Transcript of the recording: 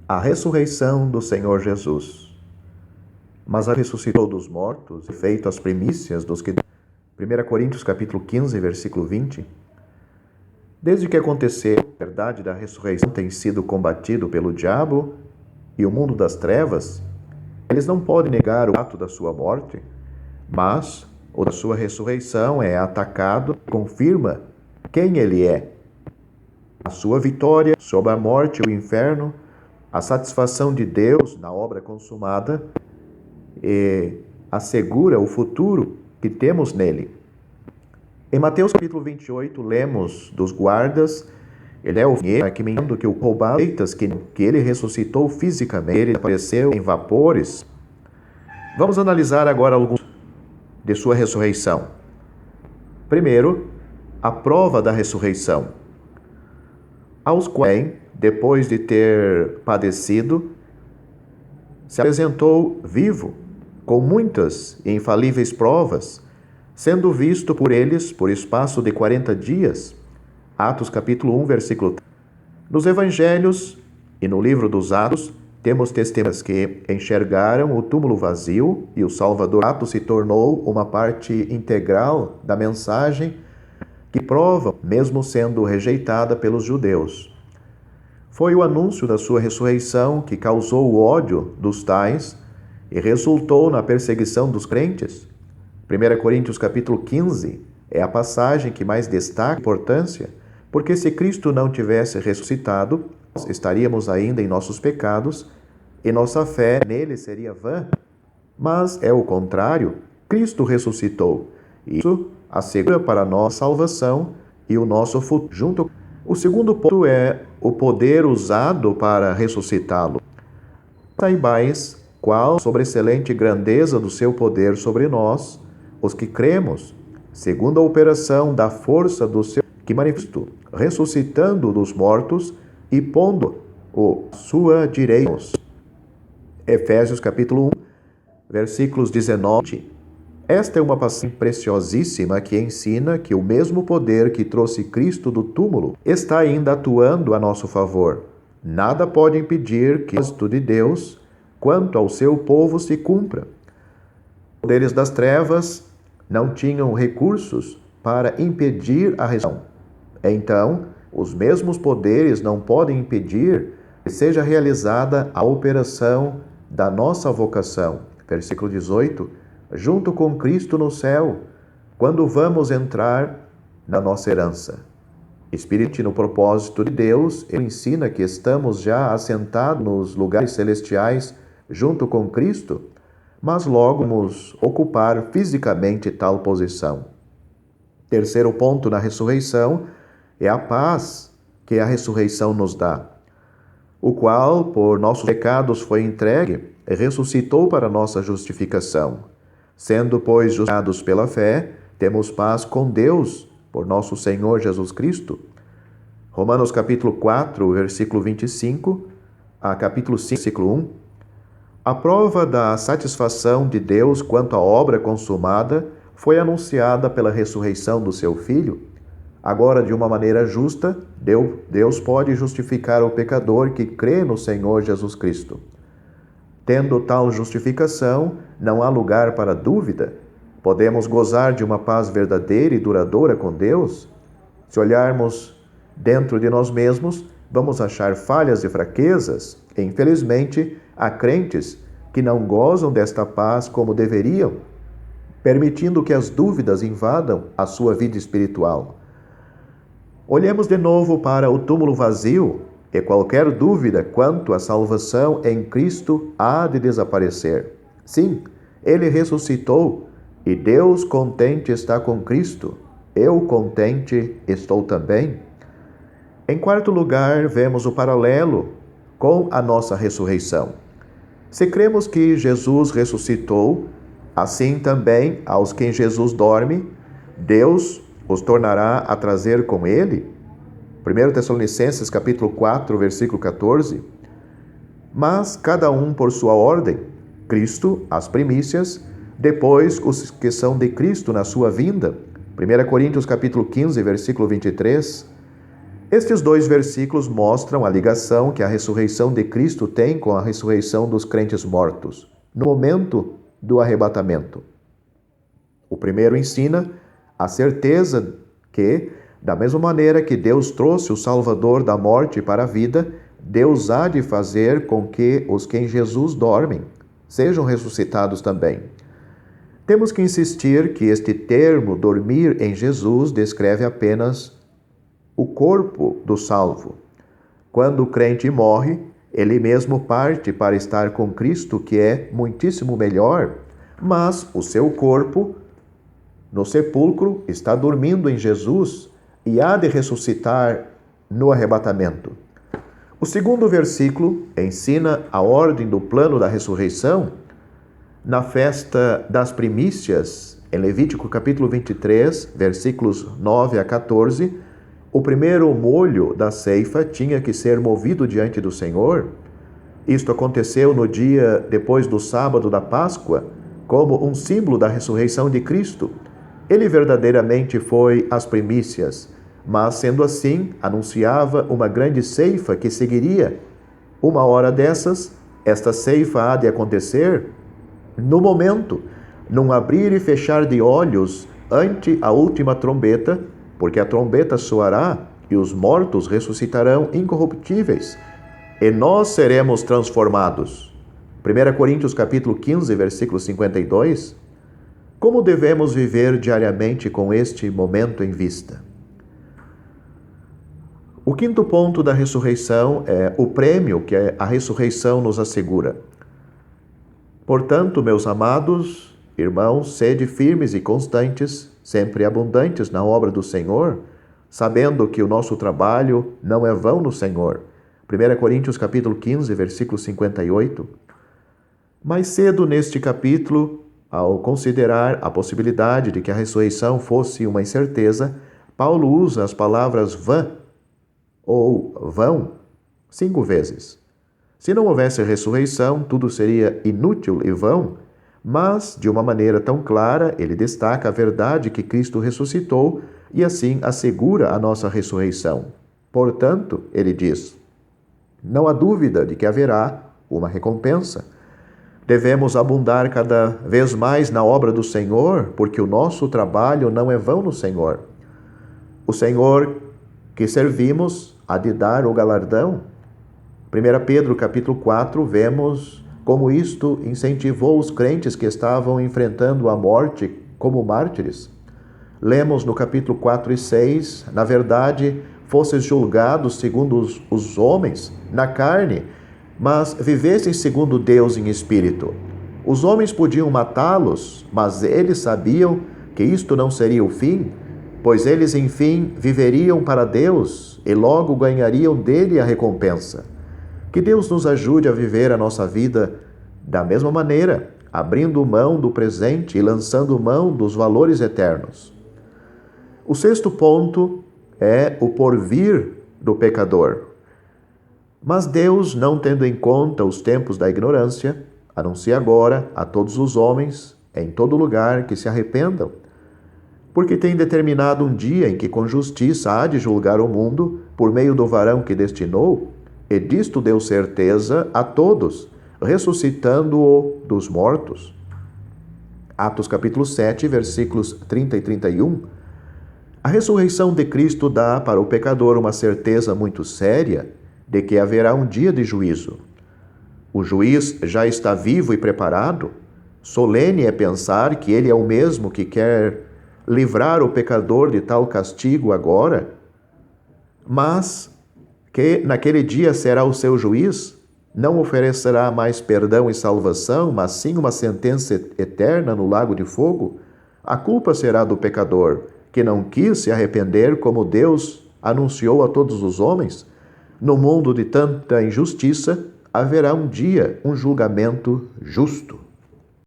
A ressurreição do Senhor Jesus. Mas ressuscitou dos mortos, e feito as primícias dos que... 1 Coríntios capítulo 15, versículo 20. Desde que aconteceu, a verdade da ressurreição tem sido combatido pelo diabo e o mundo das trevas, eles não podem negar o ato da sua morte, mas o da sua ressurreição é atacado e confirma quem ele é. A sua vitória sobre a morte e o inferno, a satisfação de Deus na obra consumada e assegura o futuro que temos nele. Em Mateus capítulo 28, lemos dos guardas, ele é o que me lembra que o roubado que ele ressuscitou fisicamente, ele apareceu em vapores. Vamos analisar agora alguns de sua ressurreição. Primeiro, a prova da ressurreição. Aos quais, depois de ter padecido, se apresentou vivo, com muitas e infalíveis provas, sendo visto por eles por espaço de 40 dias. Atos capítulo 1, versículo 3. Nos evangelhos e no livro dos Atos, temos testemunhas que enxergaram o túmulo vazio e o Salvador Atos se tornou uma parte integral da mensagem que prova, mesmo sendo rejeitada pelos judeus. Foi o anúncio da sua ressurreição que causou o ódio dos tais e resultou na perseguição dos crentes. 1 Coríntios capítulo 15 é a passagem que mais destaca a importância, porque se Cristo não tivesse ressuscitado, nós estaríamos ainda em nossos pecados e nossa fé nele seria vã. Mas é o contrário, Cristo ressuscitou. Isso assegura para nós a salvação e o nosso futuro. O segundo ponto é o poder usado para ressuscitá-lo. Saibais qual a sobreexcelente grandeza do seu poder sobre nós, os que cremos, segundo a operação da força do seu que manifestou, ressuscitando dos mortos e pondo-o à sua direita. Efésios capítulo 1, versículos 19. Esta é uma passagem preciosíssima que ensina que o mesmo poder que trouxe Cristo do túmulo está ainda atuando a nosso favor. Nada pode impedir que o propósito de Deus quanto ao seu povo se cumpra. Os poderes das trevas não tinham recursos para impedir a ressurreição. Então, os mesmos poderes não podem impedir que seja realizada a operação da nossa vocação. Versículo 18. Junto com Cristo no céu, quando vamos entrar na nossa herança. Espírito no propósito de Deus, ele ensina que estamos já assentados nos lugares celestiais junto com Cristo, mas logo vamos ocupar fisicamente tal posição. Terceiro ponto na ressurreição é a paz que a ressurreição nos dá, o qual, por nossos pecados, foi entregue e ressuscitou para nossa justificação. Sendo, pois, justificados pela fé, temos paz com Deus, por nosso Senhor Jesus Cristo. Romanos capítulo 4, versículo 25, a capítulo 5, versículo 1. A prova da satisfação de Deus quanto à obra consumada foi anunciada pela ressurreição do seu Filho. Agora, de uma maneira justa, Deus pode justificar o pecador que crê no Senhor Jesus Cristo. Tendo tal justificação, não há lugar para dúvida. Podemos gozar de uma paz verdadeira e duradoura com Deus. Se olharmos dentro de nós mesmos, vamos achar falhas e fraquezas. E, infelizmente, há crentes que não gozam desta paz como deveriam, permitindo que as dúvidas invadam a sua vida espiritual. Olhemos de novo para o túmulo vazio, e qualquer dúvida quanto à salvação em Cristo há de desaparecer. Sim, ele ressuscitou, e Deus contente está com Cristo. Eu contente estou também. Em quarto lugar, vemos o paralelo com a nossa ressurreição. Se cremos que Jesus ressuscitou, assim também aos que em Jesus dorme, Deus os tornará a trazer com ele. 1 Tessalonicenses capítulo 4, versículo 14. Mas cada um por sua ordem, Cristo, as primícias, depois os que são de Cristo na sua vinda. 1 Coríntios capítulo 15, versículo 23. Estes dois versículos mostram a ligação que a ressurreição de Cristo tem com a ressurreição dos crentes mortos, no momento do arrebatamento. O primeiro ensina a certeza que, da mesma maneira que Deus trouxe o Salvador da morte para a vida, Deus há de fazer com que os que em Jesus dormem sejam ressuscitados também. Temos que insistir que este termo, dormir em Jesus, descreve apenas o corpo do salvo. Quando o crente morre, ele mesmo parte para estar com Cristo, que é muitíssimo melhor, mas o seu corpo, no sepulcro, está dormindo em Jesus e há de ressuscitar no arrebatamento. O segundo versículo ensina a ordem do plano da ressurreição na festa das primícias, em Levítico capítulo 23, versículos 9 a 14. O primeiro molho da ceifa tinha que ser movido diante do Senhor. Isto aconteceu no dia depois do sábado da Páscoa, como um símbolo da ressurreição de Cristo. Ele verdadeiramente foi as primícias, mas, sendo assim, anunciava uma grande ceifa que seguiria. Uma hora dessas, esta ceifa há de acontecer no momento, num abrir e fechar de olhos ante a última trombeta, porque a trombeta soará e os mortos ressuscitarão incorruptíveis, e nós seremos transformados. 1 Coríntios capítulo 15, versículo 52. Como devemos viver diariamente com este momento em vista? O quinto ponto da ressurreição é o prêmio que a ressurreição nos assegura. Portanto, meus amados irmãos, sede firmes e constantes, sempre abundantes na obra do Senhor, sabendo que o nosso trabalho não é vão no Senhor. 1 Coríntios capítulo 15, versículo 58. Mais cedo neste capítulo, ao considerar a possibilidade de que a ressurreição fosse uma incerteza, Paulo usa as palavras vã ou vão 5 vezes. Se não houvesse ressurreição, tudo seria inútil e vão, mas, de uma maneira tão clara, ele destaca a verdade que Cristo ressuscitou e assim assegura a nossa ressurreição. Portanto, ele diz, não há dúvida de que haverá uma recompensa. Devemos abundar cada vez mais na obra do Senhor, porque o nosso trabalho não é vão no Senhor. O Senhor que servimos há de dar o galardão. 1 Pedro capítulo 4, vemos como isto incentivou os crentes que estavam enfrentando a morte como mártires. Lemos no capítulo 4 e 6, na verdade, fosseis julgados segundo os homens, na carne, mas vivessem segundo Deus em espírito. Os homens podiam matá-los, mas eles sabiam que isto não seria o fim, pois eles, enfim, viveriam para Deus e logo ganhariam dele a recompensa. Que Deus nos ajude a viver a nossa vida da mesma maneira, abrindo mão do presente e lançando mão dos valores eternos. O sexto ponto é o porvir do pecador. Mas Deus, não tendo em conta os tempos da ignorância, anuncia agora a todos os homens, em todo lugar, que se arrependam, porque tem determinado um dia em que com justiça há de julgar o mundo por meio do varão que destinou, e disto deu certeza a todos, ressuscitando-o dos mortos. Atos capítulo 7, versículos 30 e 31. A ressurreição de Cristo dá para o pecador uma certeza muito séria de que haverá um dia de juízo. O juiz já está vivo e preparado. Solene é pensar que ele é o mesmo que quer livrar o pecador de tal castigo agora, mas que naquele dia será o seu juiz, não oferecerá mais perdão e salvação, mas sim uma sentença eterna no lago de fogo. A culpa será do pecador, que não quis se arrepender como Deus anunciou a todos os homens. No mundo de tanta injustiça, haverá um dia, um julgamento justo.